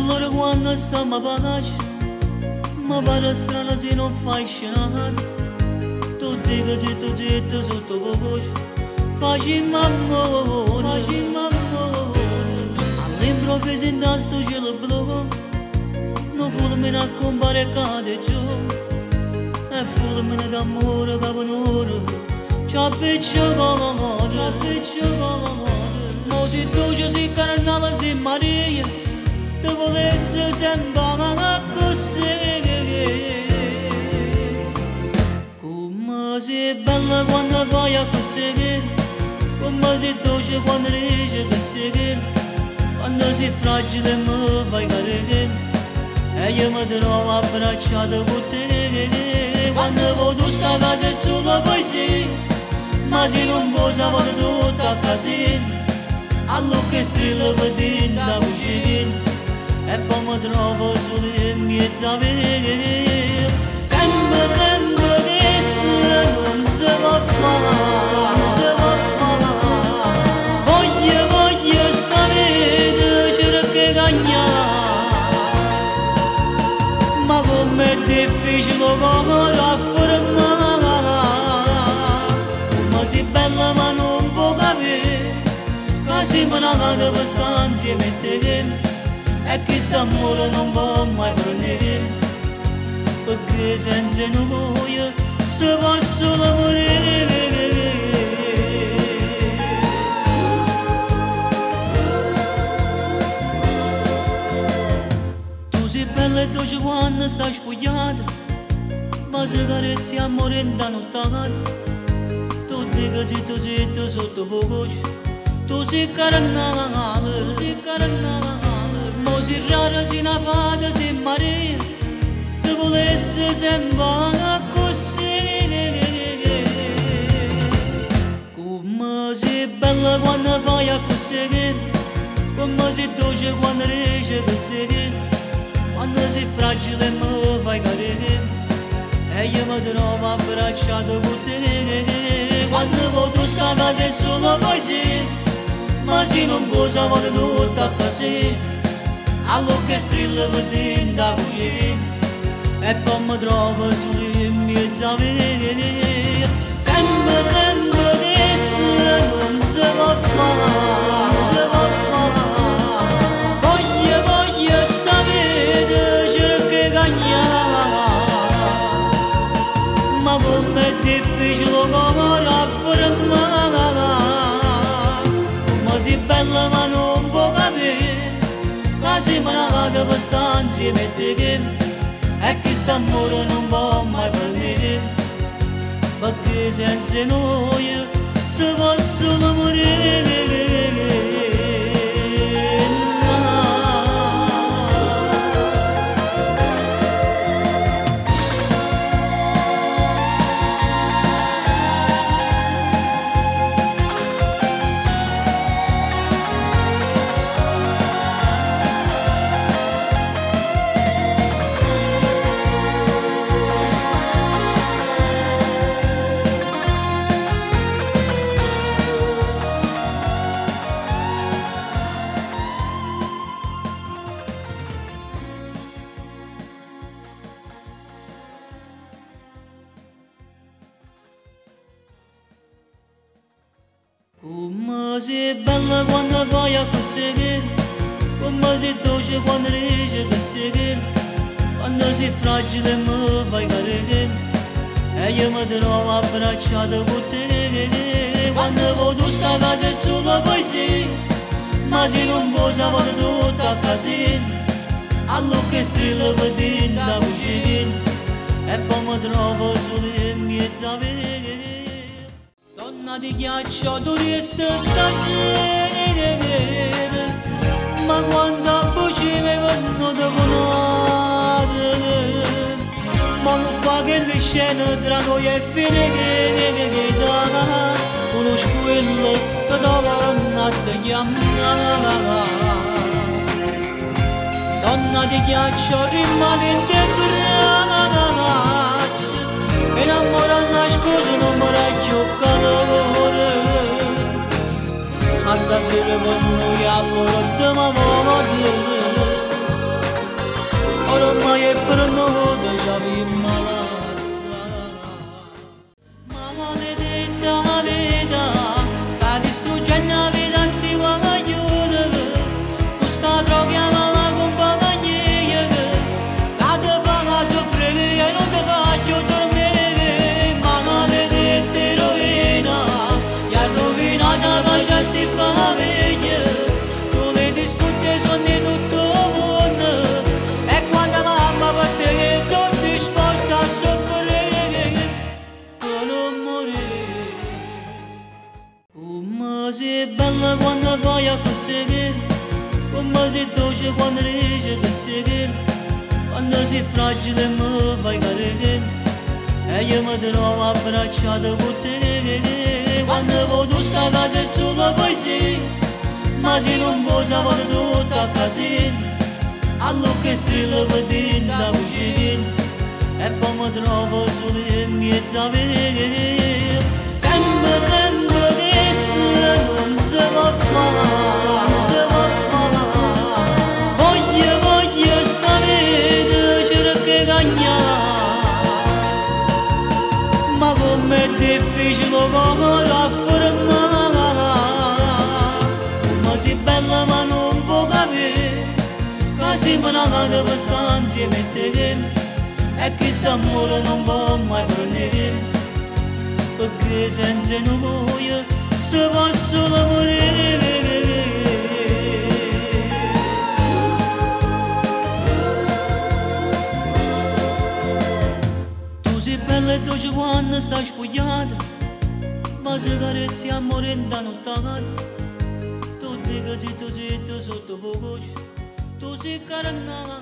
allora quando stiamo a bagaggi, ma pare strano se non fai scenata. Tu dico zitto sotto voce, facciamo amore, all'improvviso in sto cielo blu, non fulmine a compare cade giù, e fulmine d'amore che venore, ci appiccica l'amore, mo si duce si carnale si Maria, te volesse sembrare così. Come sei bella quando vai a così, come sei dolce quando riesci a così, quando sei fragile mi fai caricare, e io mi trovo abbracciato con te. Quando vedo sta casa è sulla poesia, ma se non posa vado tutta a casino, allora che strillo vedendo da cucina, e poi mi trovo solo in mezzo a vedere. Sempre che non si può fare, voglio sta vita cerca cagnare, ma com'è difficile cuore a fermare, come sei bella ma non può capire, che si me ne vado per stare insieme a te, e che st'amore non può mai finire, perché senza noi si può solo morire. Tu sei bella e dolce quando stai spogliata, ma se carezzi amore in da nottata, tu dico zitto sotto voce, tu sei carnale, mo si rara si una fata si Maria, te volesse sembrare così. Come sei bella quando vai a così, come sei dolce quando riesci a così, quando sei fragile mi fai caricare, e io mi trovo abbracciato con te. Quando vedo sta casa è solo poesia, ma se non posa vado tutta a casino, allora che strillo vedendo da cucina, e poi mi trovo solo in mezzo a vedere. Sempre che non si può fare, voglio sta vita cerca cagnare, ma com'è difficile cuore a fermare, come sei bella ma non può capire, quasi me ne vado per stare insieme a te, e che st'amore non può mai finire, perché senza noi si può solo morire. Come sei bella quando vai a così, come sei dolce quando riesci a così, quando sei fragile mi fai caricare, e io mi trovo abbracciato con te. Quando vedo sta casa è solo poesia, ma se non posa vado tutta a casino, allora che strillo vedendo da cucina, e poi mi trovo solo in mezzo a vedere. Donna di ghiaccio tu resti stasera, ma quando voci mi vanno da conoscere, ma non fa che le scene tra noi è finita, conosco quello che da donna ti chiama. Donna di ghiaccio rimane in te braccia, e l'amore nascosto non mi racchiocca l'amore, ma stasera per noi allora te mi voglio dire, ormai è pernuto già vi malassa maledetta vita sta distruggendo la vita sti guaglione questa droga mala compagnia che te fa soffrire e non te faccio dormire maledetta eroina e ha rovinato la pace sti famiglie tu le distrutte sono di tutto mondo e quando mamma per te che sono disposta a soffrire per non morire come sei bella quando vai a conseguire come sei dolce quando riesci a conseguire quando sei fragile mi fai caricare e io mi trovo abbracciato con te quando vedo sta casa è solo poesia ma se non vuoi sapere tutto a casino allora che strillo per dire da cucina e poi mi trovo solo in mezzo a vedere sempre questo non si può fare non si può fare voglio sta vita cercare ma com'è difficile come raffermare come sei bella ma non può capire che si manca per stare insieme a te e che quest'amore non può mai finire perché senza noi si può solo morire bella e dolce quando stai spogliata ma se carezzi amore in da nottata tu dici zitto zitto sotto voce tu sei carnale